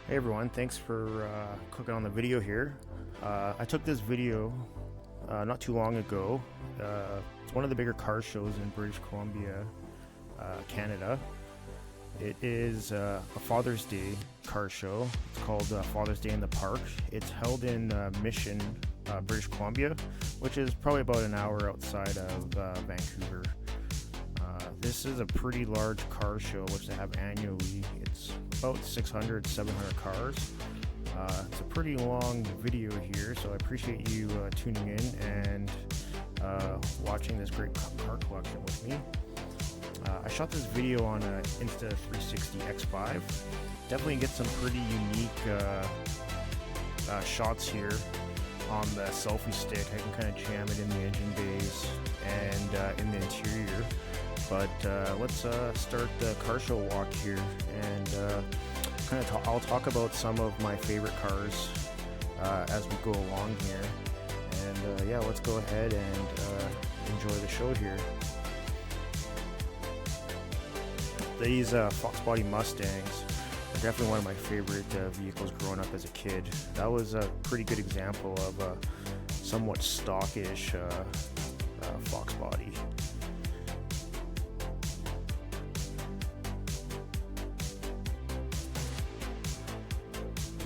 Hey everyone, thanks for clicking on the video here. I took this video not too long ago. It's one of the bigger car shows in British Columbia, Canada. It is a Father's Day car show. It's called Father's Day in the Park. It's held in Mission, British Columbia, which is probably about an hour outside of Vancouver. This is a pretty large car show which they have annually. It's about 600, 700 cars. It's a pretty long video here, so I appreciate you tuning in and watching this great car collection with me. I shot this video on an Insta360 X5. Definitely get some pretty unique shots here on the selfie stick. I can kind of jam it in the engine bays and in the interior. But let's start the car show walk here, and I'll talk about some of my favorite cars as we go along here. And yeah, let's go ahead and enjoy the show here. These Fox Body Mustangs are definitely one of my favorite vehicles growing up as a kid. That was a pretty good example of a somewhat stockish Fox Body.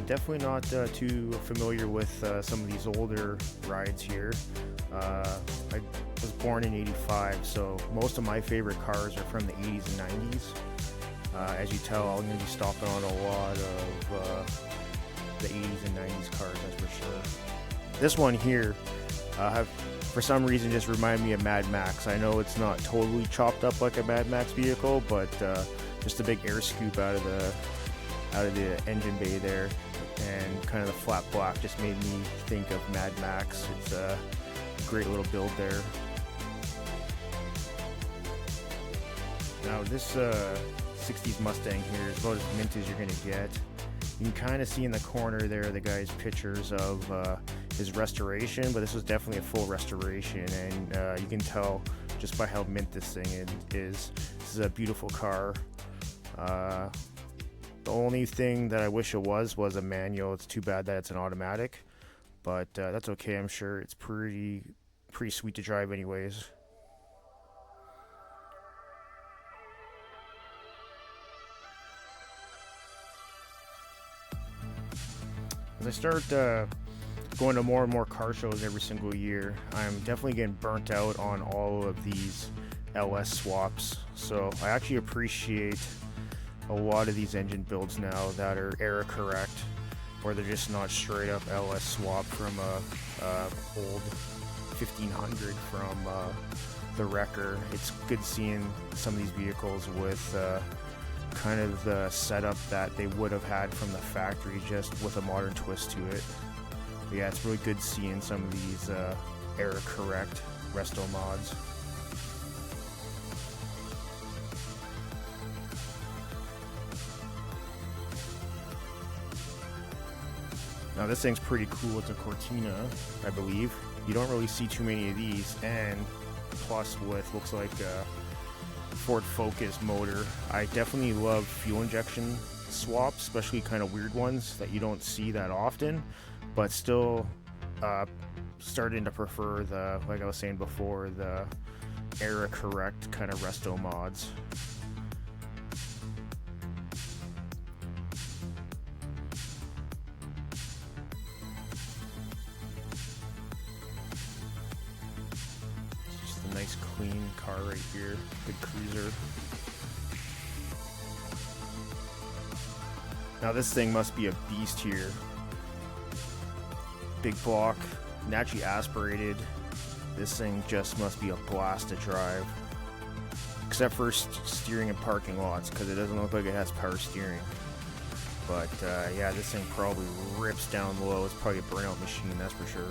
Definitely not too familiar with some of these older rides here. I was born in '85, so most of my favorite cars are from the '80s and '90s. As you tell, I'm going to be stopping on a lot of the '80s and '90s cars, that's for sure. This one here, for some reason, just reminded me of Mad Max. I know it's not totally chopped up like a Mad Max vehicle, but just a big air scoop out of the engine bay there, and kind of the flat black just made me think of Mad Max. It's a great little build there. Now this 60s Mustang here is about as mint as you're going to get. You can kind of see in the corner there the guy's pictures of his restoration, but this was definitely a full restoration, and you can tell just by how mint this thing is. This is a beautiful car. The only thing that I wish it was a manual. It's too bad that it's an automatic, but that's okay. I'm sure it's pretty sweet to drive anyways. As I start going to more and more car shows every single year, I'm definitely getting burnt out on all of these LS swaps. So I actually appreciate a lot of these engine builds now that are era correct, or they're just not straight up LS swap from a old 1500 from the wrecker. It's good seeing some of these vehicles with kind of the setup that they would have had from the factory, just with a modern twist to it. But yeah, it's really good seeing some of these era correct resto mods. Now this thing's pretty cool. It's a Cortina, I believe. You don't really see too many of these, and plus with looks like a Ford Focus motor. I definitely love fuel injection swaps, especially kind of weird ones that you don't see that often, but still starting to prefer the, like I was saying before, the era correct kind of resto mods. Nice clean car right here, good cruiser. Now this thing must be a beast here. Big block, naturally aspirated. This thing just must be a blast to drive. Except for steering in parking lots, because it doesn't look like it has power steering. But yeah, this thing probably rips down low. It's probably a burnout machine, that's for sure.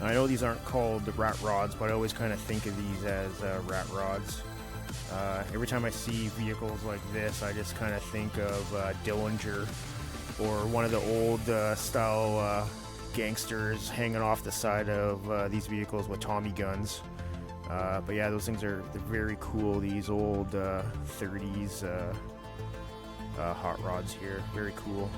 I know these aren't called the rat rods, but I always kind of think of these as rat rods. Every time I see vehicles like this, I just kind of think of Dillinger, or one of the old style gangsters hanging off the side of these vehicles with Tommy guns. But yeah, those things they're very cool. These old 30s hot rods here, very cool.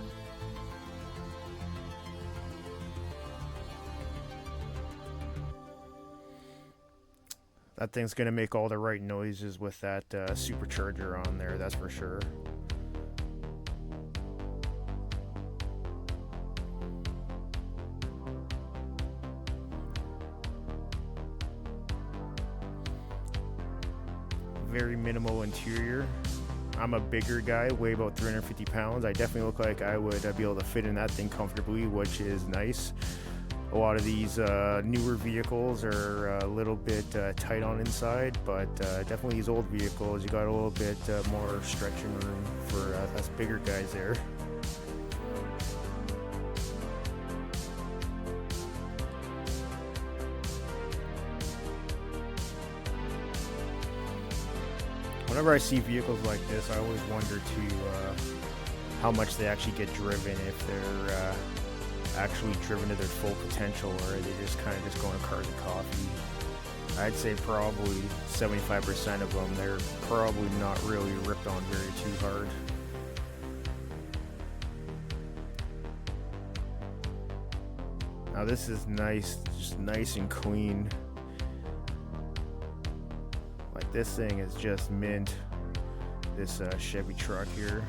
That thing's gonna make all the right noises with that supercharger on there, that's for sure. Very minimal interior. I'm a bigger guy, weigh about 350 pounds. I definitely look like I would be able to fit in that thing comfortably, which is nice. A lot of these newer vehicles are a little bit tight on inside, but definitely these old vehicles, you got a little bit more stretching room for us bigger guys there. Whenever I see vehicles like this, I always wonder too how much they actually get driven, if they're actually driven to their full potential, or are they just kind of going to cars and coffee. I'd say probably 75% of them, they're probably not really ripped on very too hard. Now this is nice, just nice and clean. Like this thing is just mint, this Chevy truck here.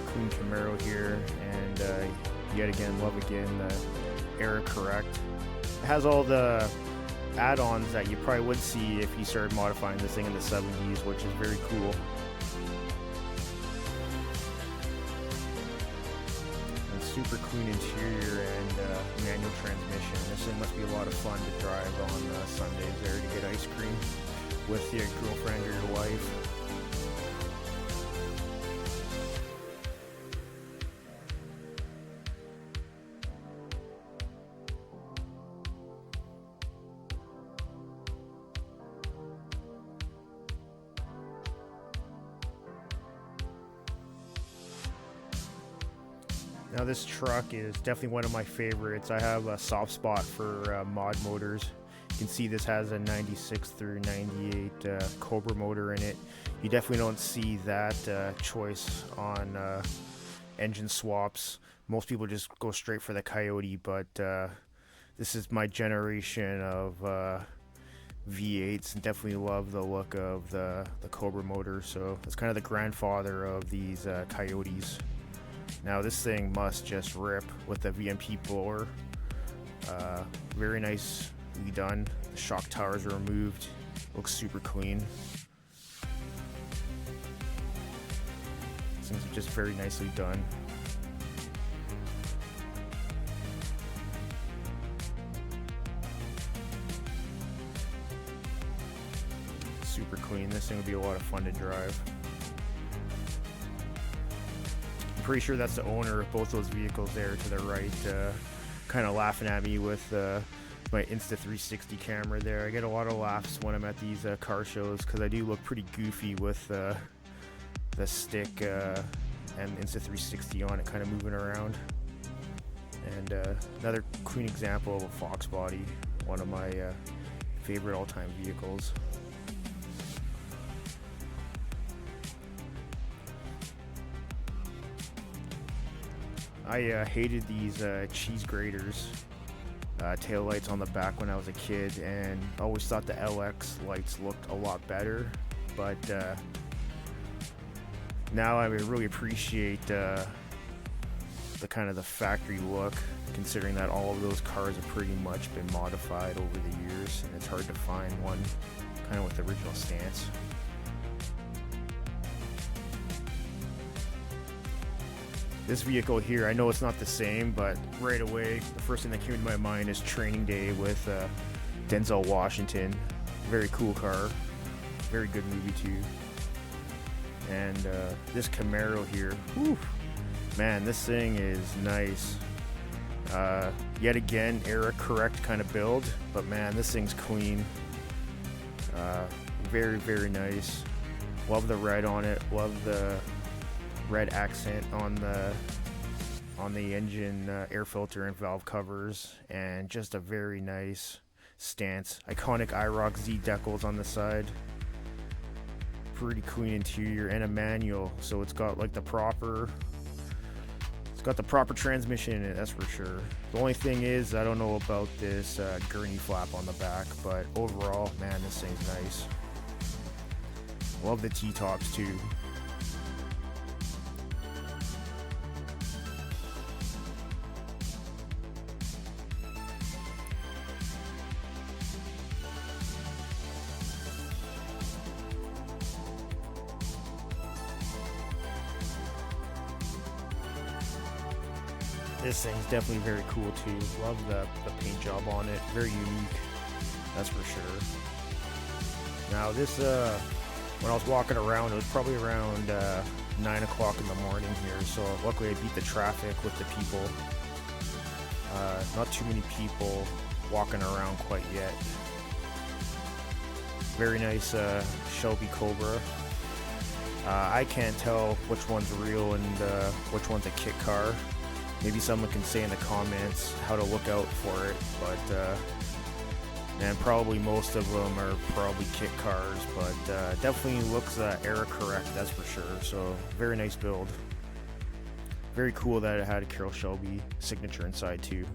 Clean Camaro here, and yet again, love again, the era correct. It has all the add-ons that you probably would see if you started modifying this thing in the 70s, which is very cool. And super clean interior and manual transmission. This thing must be a lot of fun to drive on Sundays there to get ice cream with your girlfriend or your wife. Now this truck is definitely one of my favorites. I have a soft spot for mod motors. You can see this has a 96 through 98 Cobra motor in it. You definitely don't see that choice on engine swaps. Most people just go straight for the Coyote, but this is my generation of V8s, and definitely love the look of the Cobra motor. So it's kind of the grandfather of these Coyotes. Now this thing must just rip with the VMP blower. Very nicely done. The shock towers are removed. Looks super clean. These things are just very nicely done. Super clean. This thing would be a lot of fun to drive. Pretty sure that's the owner of both those vehicles there to the right, kind of laughing at me with my Insta360 camera there. I get a lot of laughs when I'm at these car shows because I do look pretty goofy with the stick and Insta360 on it, kind of moving around. And another clean example of a Fox body, one of my favorite all-time vehicles. I hated these cheese graters, tail lights on the back when I was a kid, and always thought the LX lights looked a lot better. But now I really appreciate the kind of the factory look, considering that all of those cars have pretty much been modified over the years, and it's hard to find one kind of with the original stance. This vehicle here, I know it's not the same, but right away, the first thing that came to my mind is Training Day with Denzel Washington. Very cool car, very good movie too. And this Camaro here, whew, man, this thing is nice. Yet again, era correct kind of build, but man, this thing's clean. Very, very nice. Love the red on it. Love the red accent on the engine air filter and valve covers, and just a very nice stance. Iconic IROC Z decals on the side. Pretty clean interior, and a manual, so it's got like the proper transmission in it, that's for sure. The only thing is, I don't know about this gurney flap on the back, but overall, man, this thing's nice. Love the T-tops too. This thing's definitely very cool too. Love the paint job on it. Very unique, that's for sure. Now this, when I was walking around, it was probably around 9 o'clock in the morning here, so luckily I beat the traffic with the people. Not too many people walking around quite yet. Very nice Shelby Cobra. I can't tell which one's real and which one's a kit car. Maybe someone can say in the comments how to look out for it, but man, probably most of them are probably kit cars, but definitely looks era correct, that's for sure. So very nice build. Very cool that it had a Carroll Shelby signature inside too.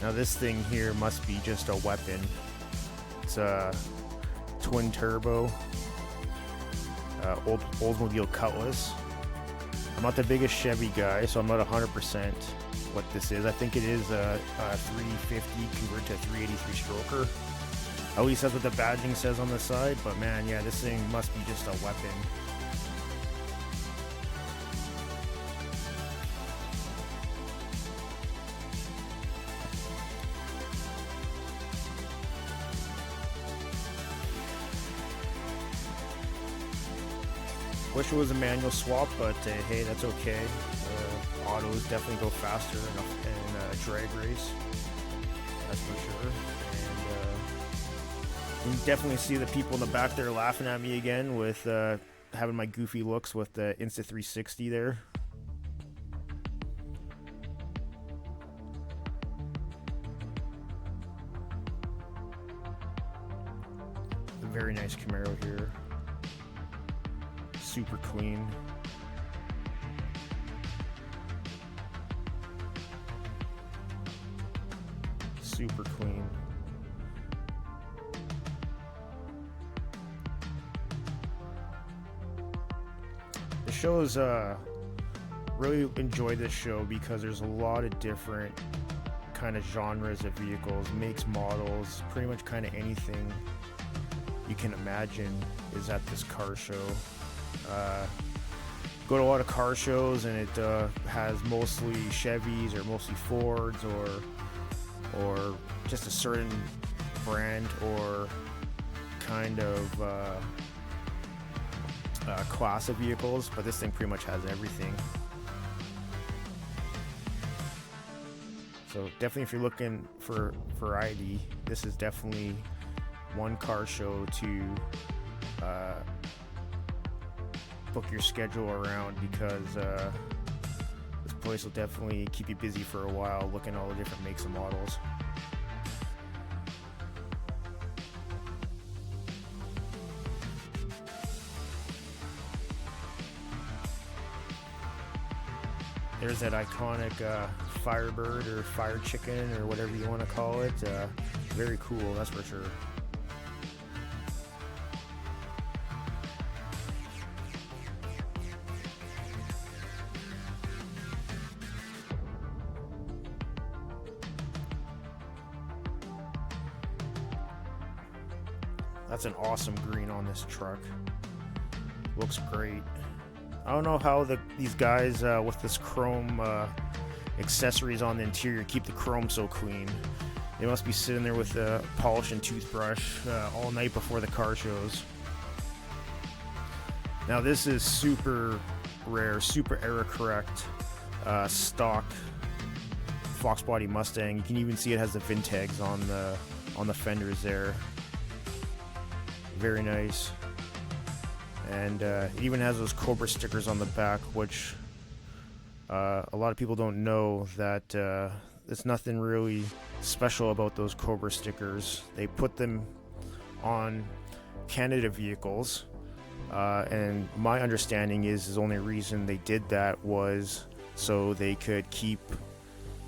Now this thing here must be just a weapon. It's a twin turbo Oldsmobile Cutlass. I'm not the biggest Chevy guy, so I'm not 100% what this is. I think it is a 350 converted to 383 stroker. At least that's what the badging says on the side, but man, yeah, this thing must be just a weapon. Wish it was a manual swap, but hey, that's okay. Autos definitely go faster in a drag race, that's for sure. And you can definitely see the people in the back there laughing at me again with having my goofy looks with the Insta360 there. A very nice Camaro here. Super clean. Super clean. The show is really enjoy this show because there's a lot of different kind of genres of vehicles, makes, models, pretty much kind of anything you can imagine is at this car show. Go to a lot of car shows and it has mostly Chevys or mostly Fords or just a certain brand or kind of class of vehicles, but this thing pretty much has everything. So definitely if you're looking for variety, this is definitely one car show to book your schedule around, because this place will definitely keep you busy for a while looking at all the different makes and models. There's that iconic Firebird or Fire Chicken or whatever you want to call it. Very cool, that's for sure. That's an awesome green on this truck. Looks great. I don't know how these guys with this chrome accessories on the interior keep the chrome so clean. They must be sitting there with a polish and toothbrush all night before the car shows. Now this is super rare, super era correct stock Fox body Mustang. You can even see it has the VIN tags on the fenders there. Very nice. And it even has those Cobra stickers on the back, which a lot of people don't know that there's nothing really special about those Cobra stickers. They put them on Canada vehicles, and my understanding is the only reason they did that was so they could keep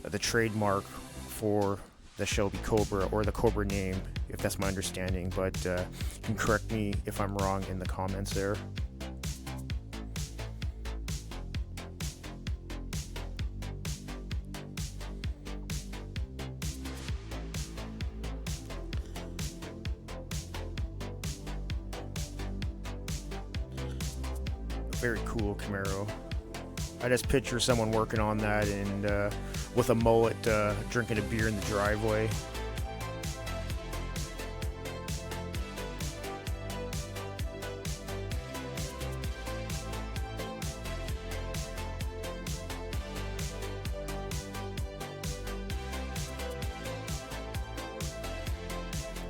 the trademark for the Shelby Cobra, or the Cobra name, if that's my understanding, but you can correct me if I'm wrong in the comments there. Very cool Camaro. I just picture someone working on that and with a mullet drinking a beer in the driveway.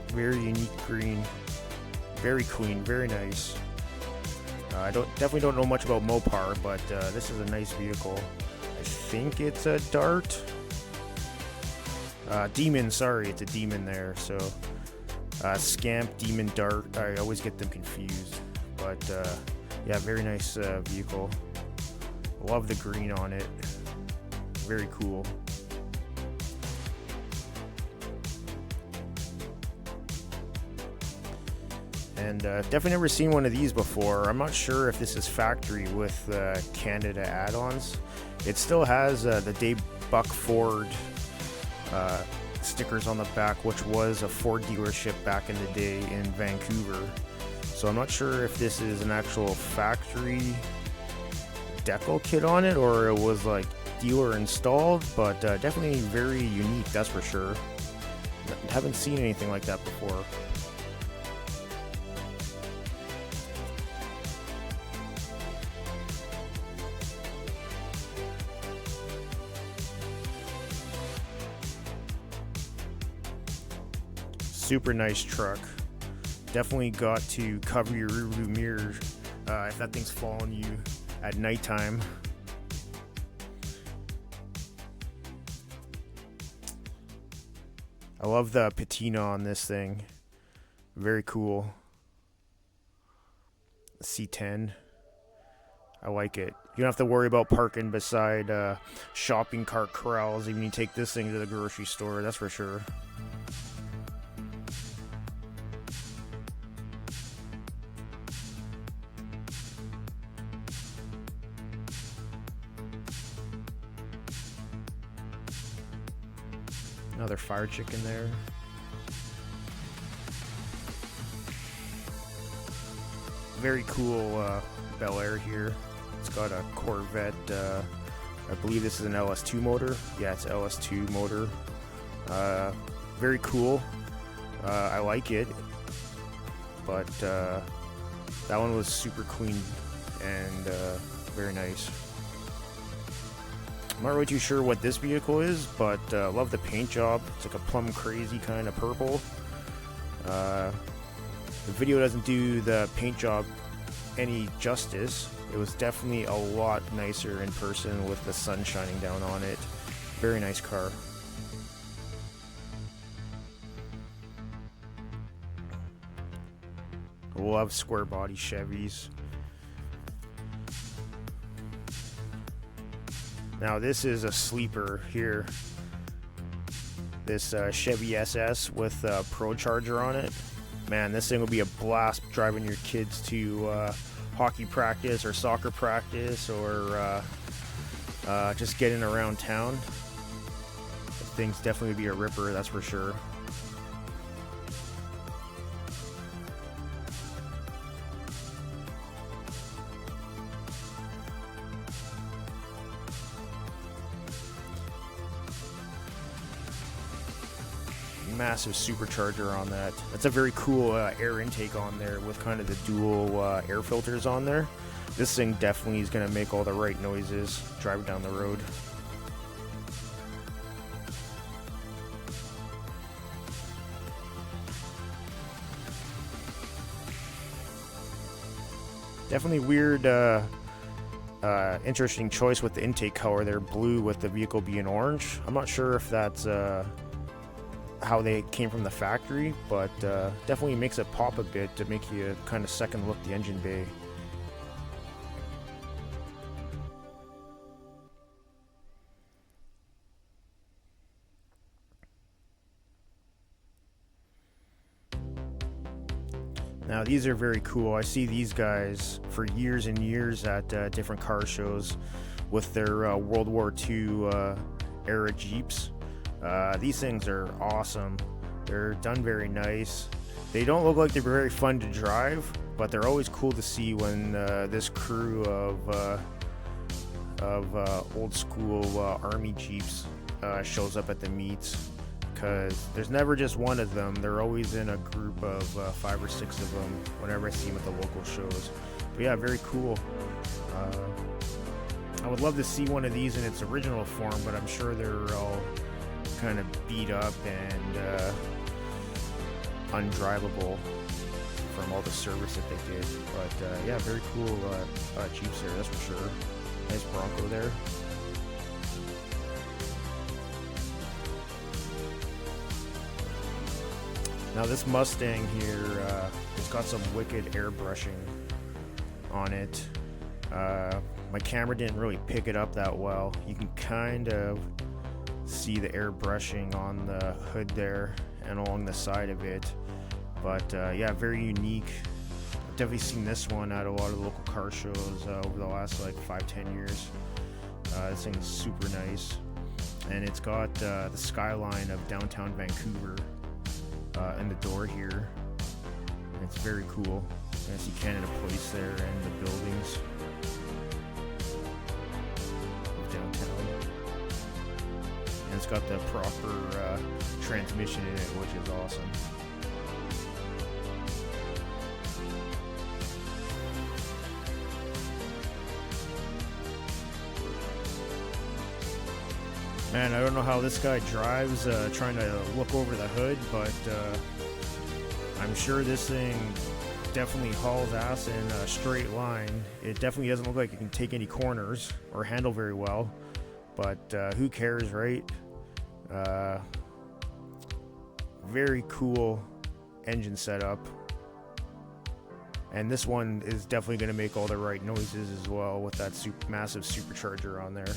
Very unique green, very clean, very nice. I definitely don't know much about Mopar, but this is a nice vehicle. I think it's a Dart. Demon, sorry, it's a Demon there. So Scamp, Demon, Dart. I always get them confused. But yeah, very nice vehicle. Love the green on it. Very cool. And definitely never seen one of these before. I'm not sure if this is factory with Canada add-ons. It still has the Dave Buck Ford stickers on the back, which was a Ford dealership back in the day in Vancouver. So I'm not sure if this is an actual factory decal kit on it, or it was like dealer installed, but definitely very unique, that's for sure. Haven't seen anything like that before. Super nice truck. Definitely got to cover your rearview mirror if that thing's following you at nighttime. I love the patina on this thing. Very cool. C10. I like it. You don't have to worry about parking beside shopping cart corrals even you take this thing to the grocery store, that's for sure. Another fire chicken there. Very cool Bel Air here. It's got a Corvette. I believe this is an LS2 motor. Yeah, it's LS2 motor. Very cool. I like it. But that one was super clean and very nice. I'm not really too sure what this vehicle is, but love the paint job. It's like a plum crazy kind of purple. The video doesn't do the paint job any justice. It was definitely a lot nicer in person with the sun shining down on it. Very nice car. Love square body Chevys. Now this is a sleeper here. This Chevy SS with a Pro Charger on it. Man, this thing will be a blast driving your kids to hockey practice or soccer practice, or just getting around town. This thing's definitely be a ripper, that's for sure. massive supercharger on that. That's a very cool air intake on there with kind of the dual air filters on there. This thing definitely is going to make all the right noises driving down the road. Definitely weird, interesting choice with the intake color there, blue with the vehicle being orange. I'm not sure if that's how they came from the factory, but definitely makes it pop a bit to make you kind of second look the engine bay. Now these are very cool. I see these guys for years and years at different car shows with their World War II era Jeeps. These things are awesome. They're done very nice. They don't look like they're very fun to drive, but they're always cool to see when this crew of old school Army Jeeps shows up at the meets. Because there's never just one of them. They're always in a group of 5 or 6 of them whenever I see them at the local shows. But yeah, very cool. I would love to see one of these in its original form, but I'm sure they're all kind of beat up and undrivable from all the service that they did. But yeah, very cool Jeeps there, that's for sure. Nice Bronco there. Now this Mustang here, it's got some wicked airbrushing on it. My camera didn't really pick it up that well. You can kind of see the airbrushing on the hood there and along the side of it. But yeah, very unique. I've definitely seen this one at a lot of local car shows over the last like 5-10 years. This thing is super nice. And it's got the skyline of downtown Vancouver in the door here. And it's very cool. You can see Canada Place there and the buildings of downtown. And it's got the proper transmission in it, which is awesome. Man, I don't know how this guy drives trying to look over the hood, but I'm sure this thing definitely hauls ass in a straight line. It definitely doesn't look like it can take any corners or handle very well, but who cares, right? Very cool engine setup. And this one is definitely going to make all the right noises as well with that massive supercharger on there.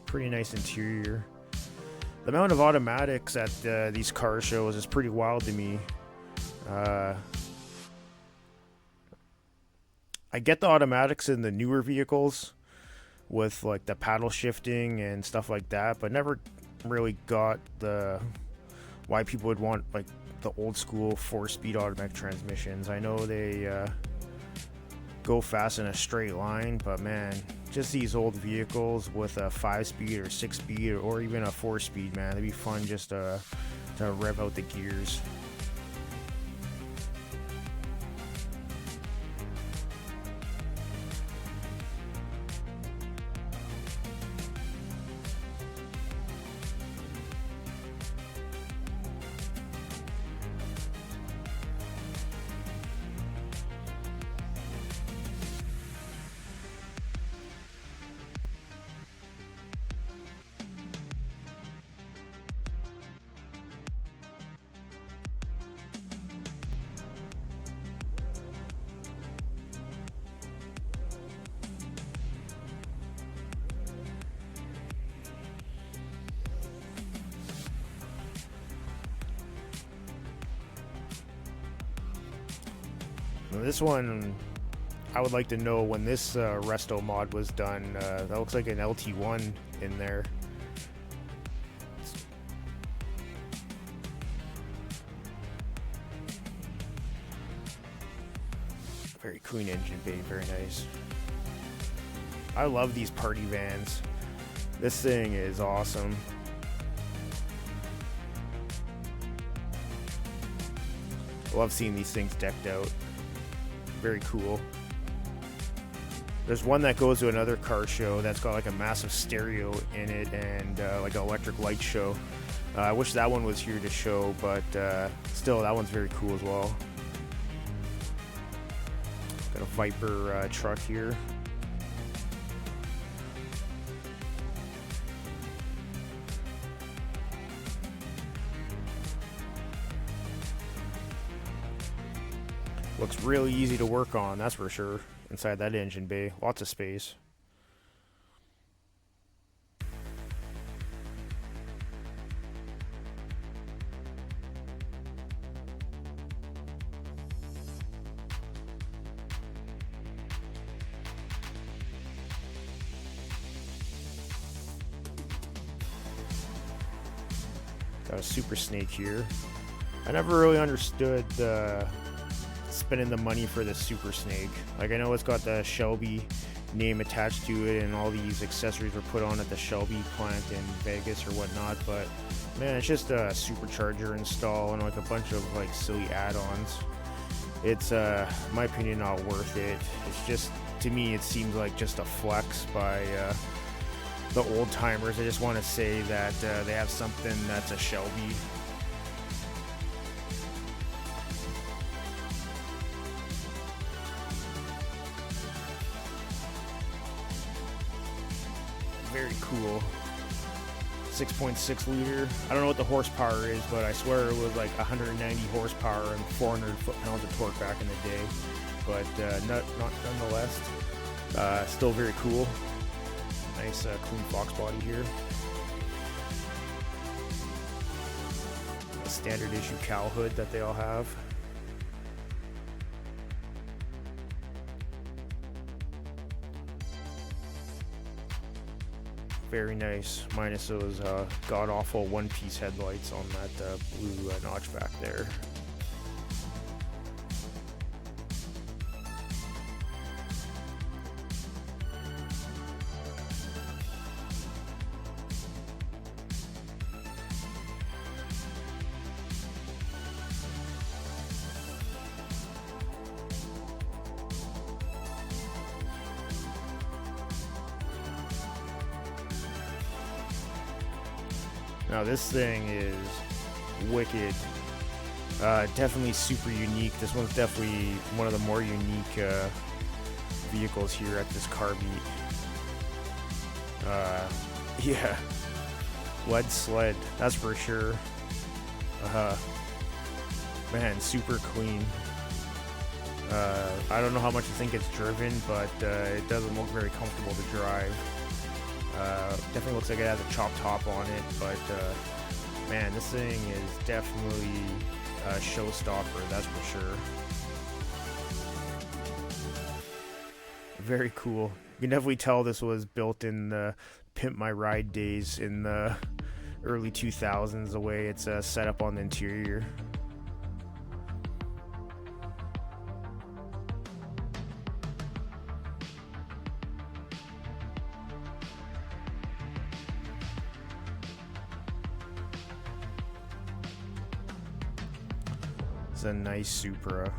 Pretty nice interior. The amount of automatics at these car shows is pretty wild to me. I get the automatics in the newer vehicles with like the paddle shifting and stuff like that, but never really got the why people would want like the old school 4-speed automatic transmissions. I know they go fast in a straight line, but man, just these old vehicles with a 5-speed or 6-speed or even a 4-speed, man, it'd be fun just to rev out the gears. This one, I would like to know when this resto mod was done. That looks like an LT1 in there. Very clean engine bay, very nice. I love these party vans. This thing is awesome. Love seeing these things decked out. Very cool. There's one that goes to another car show that's got like a massive stereo in it and like an electric light show. I wish that one was here to show, but still, that one's very cool as well. Got a Viper truck here. Looks really easy to work on, that's for sure. Inside that engine bay, lots of space. Got a Super Snake here. I never really understood spending the money for the Super Snake. Like, I know it's got the Shelby name attached to it and all these accessories were put on at the Shelby plant in Vegas or whatnot, but man, it's just a supercharger install and like a bunch of like silly add-ons. It's in my opinion not worth it. It's just, to me, it seems like just a flex by the old timers. I just want to say that they have something that's a Shelby. Very cool. 6.6 liter. I don't know what the horsepower is, but I swear it was like 190 horsepower and 400 foot-pounds of torque back in the day. But nonetheless, still very cool. Nice clean Fox body here. A standard issue cowl hood that they all have. Very nice, minus those god-awful one-piece headlights on that blue notch back there. Now this thing is wicked. Definitely super unique. This one's definitely one of the more unique vehicles here at this car meet. Yeah, lead sled, that's for sure. Man, super clean. I don't know how much I think it's driven, but it doesn't look very comfortable to drive. Definitely looks like it has a chop top on it, but man, this thing is definitely a showstopper, that's for sure. Very cool. You can definitely tell this was built in the Pimp My Ride days in the early 2000s, the way it's set up on the interior. It's a nice Supra.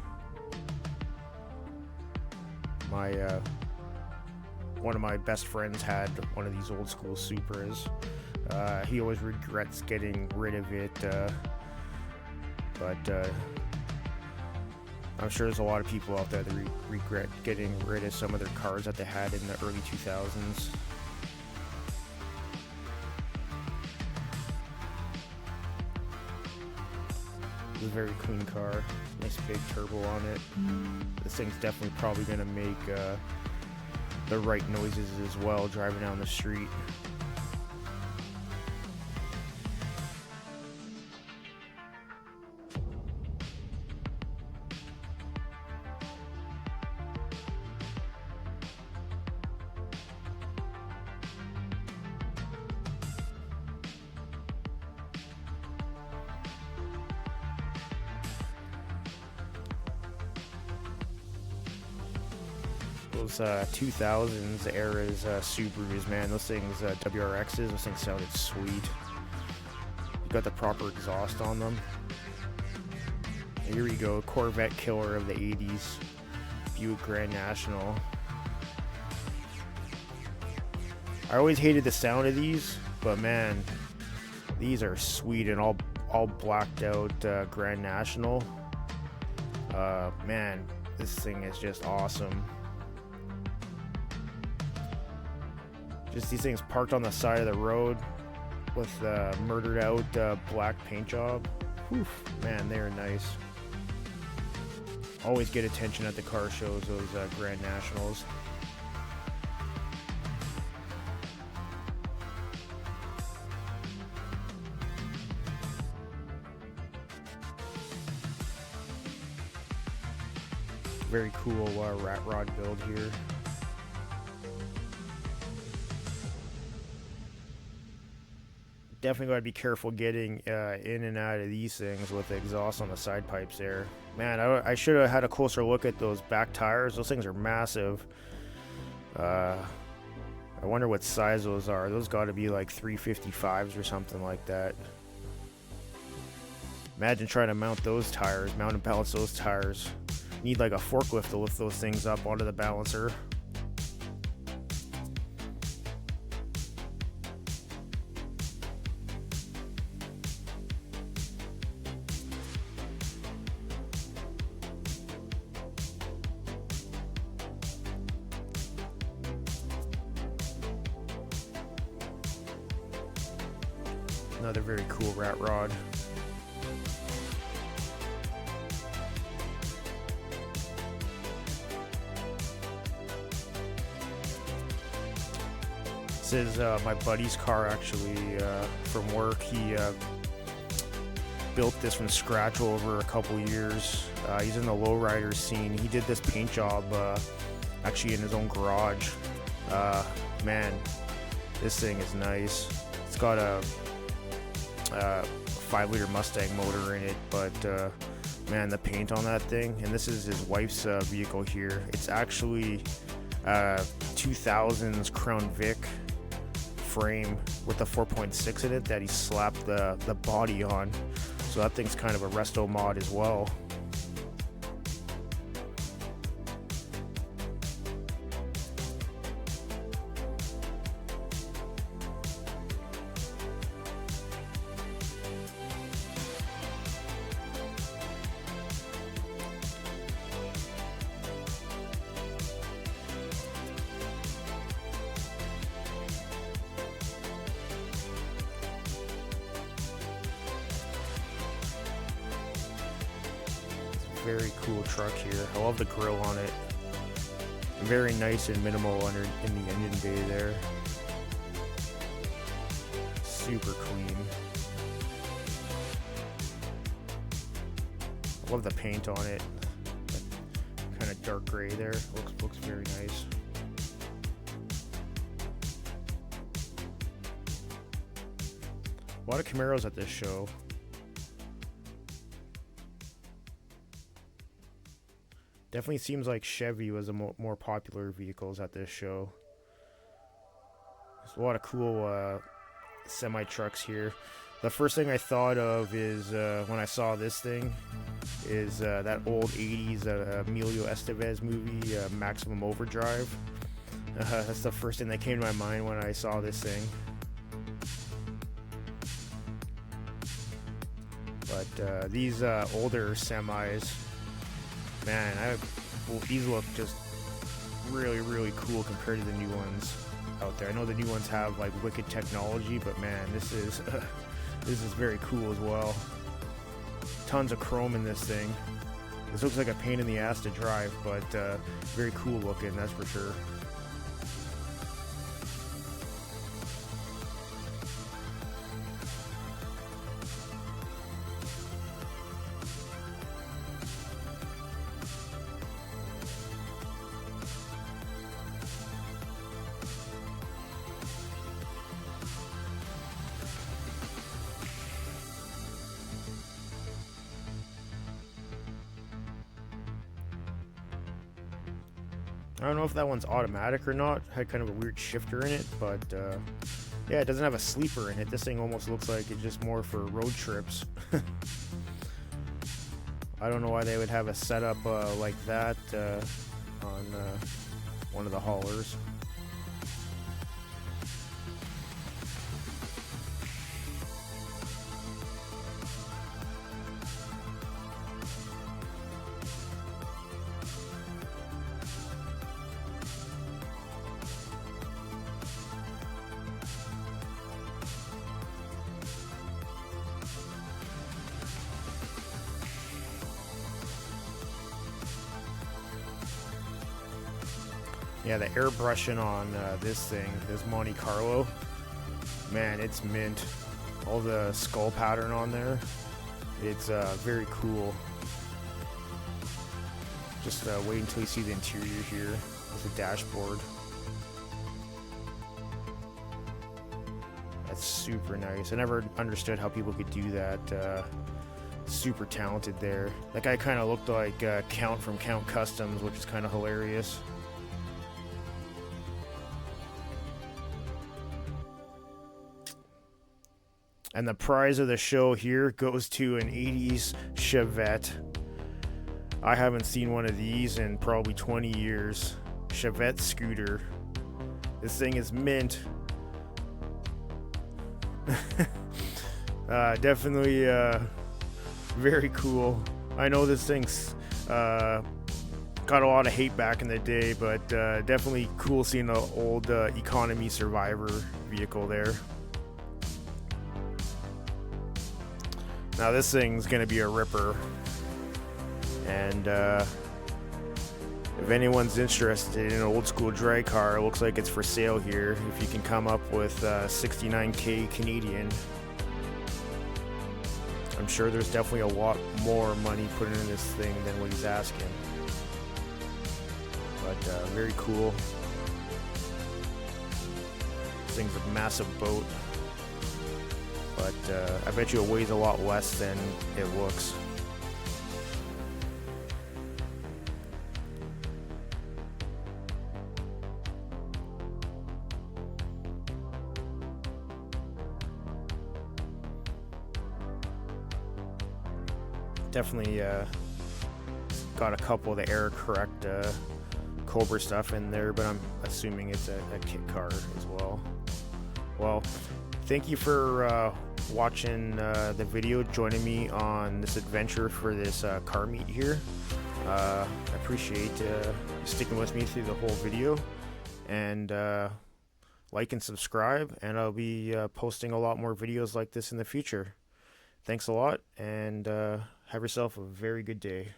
One of my best friends had one of these old school Supras. He always regrets getting rid of it, but I'm sure there's a lot of people out there that regret getting rid of some of their cars that they had in the early 2000s. It's a very clean car, nice big turbo on it. This thing's definitely probably going to make the right noises as well driving down the street. Those 2000s eras Subarus, man, those things, WRXs, those things sounded sweet. You got the proper exhaust on them. And here we go, Corvette killer of the 80s, Buick Grand National. I always hated the sound of these, but man, these are sweet, and all blacked out Grand National. Man, this thing is just awesome. Just these things parked on the side of the road with murdered out black paint job. Whew, man, they're nice. Always get attention at the car shows, those Grand Nationals. Very cool rat rod build here. Definitely gotta be careful getting in and out of these things with the exhaust on the side pipes there. Man, I should have had a closer look at those back tires. Those things are massive. I wonder what size those are. Those gotta be like 355s or something like that. Imagine trying to mount those tires, mount and balance those tires. Need like a forklift to lift those things up onto the balancer. Another very cool rat rod. This is my buddy's car, actually, from work. He built this from scratch over a couple years. He's in the lowrider scene. He did this paint job actually in his own garage. Man, this thing is nice. It's got a 5-liter Mustang motor in it, but man, the paint on that thing, and this is his wife's vehicle here. It's actually 2000s Crown Vic frame with a 4.6 in it that he slapped the body on, so that thing's kind of a resto mod as well. Very cool truck here. I love the grill on it. Very nice and minimal in the engine bay there. Super clean. I love the paint on it. Kind of dark gray there. Looks very nice. A lot of Camaros at this show. Definitely seems like Chevy was a more popular vehicles at this show. There's a lot of cool semi trucks here. The first thing I thought of is when I saw this thing is that old 80s Emilio Estevez movie, Maximum Overdrive. That's the first thing that came to my mind when I saw this thing. But these older semis, man, these look just really cool compared to the new ones out there. I know the new ones have like wicked technology, but man, this is very cool as well. Tons of chrome in this thing. This looks like a pain in the ass to drive, but very cool looking, that's for sure. I don't know if that one's automatic or not. Had kind of a weird shifter in it, but yeah, it doesn't have a sleeper in it. This thing almost looks like it's just more for road trips. I don't know why they would have a setup like that on one of the haulers. Yeah, the airbrushing on this thing, this Monte Carlo, man, it's mint. All the skull pattern on there, it's very cool. Just wait until you see the interior here with the dashboard. That's super nice. I never understood how people could do that. Super talented there. That guy kind of looked like Count from Count Customs, which is kind of hilarious. And the prize of the show here goes to an 80s Chevette. I haven't seen one of these in probably 20 years. Chevette scooter. This thing is mint. Definitely very cool. I know this thing's got a lot of hate back in the day, but definitely cool seeing an old economy survivor vehicle there. Now this thing's gonna be a ripper, and if anyone's interested in an old school drag car, it looks like it's for sale here. If you can come up with 69k Canadian, I'm sure there's definitely a lot more money put into this thing than what he's asking. But very cool. This thing's a massive boat. But I bet you it weighs a lot less than it looks. Definitely got a couple of the error correct Cobra stuff in there, but I'm assuming it's a kit car as well. Well, thank you for watching the video, joining me on this adventure for this car meet here. I appreciate sticking with me through the whole video, and like and subscribe, and I'll be posting a lot more videos like this in the future. Thanks a lot, and have yourself a very good day.